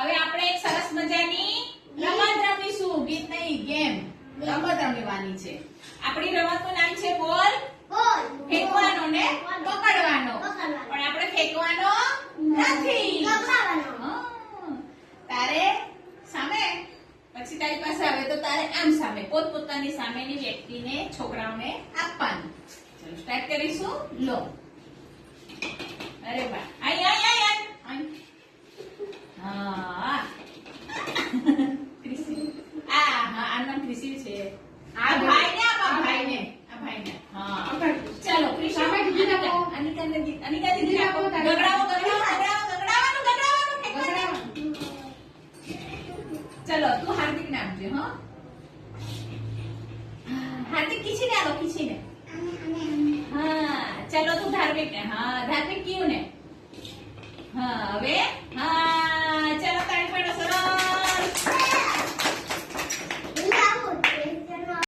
હવે આપણે એક સરસ મજાની રમત રમીશું. ગીત નહીં, ગેમ. રમત રમવાની છે. આપણી રમતનું નામ છે બોલ ફેંકવાનો ને પકડવાનો. પણ આપણે ફેંકવાનો નથી. હા. તારે સામે, પછી તારી પાસે આવે તો તારે આમ સામે પોતપોતાની સામેની વ્યક્તિને, છોકરાઓને આપવાનું. ચલો સ્ટાર્ટ કરીશું. લો. અરે વાહ. આય આય આય આય. હા. ક્રિસી. હા, આ નામ ક્રિસી છે. આ ભાઈને આપા, ભાઈને. આ ભાઈને. હા. ચલો ક્રિસી. અનિકા દીદી આપો. ગગડાવો ગગડાવવાનું. ચલો તું હાર્દિક ને આપજે. હા, હાર્દિક ખીચીને આલો, ખીચીને. હા ચલો તું ધાર્મિક ને. હા ધાર્મિક કયું ને. હા હવે હા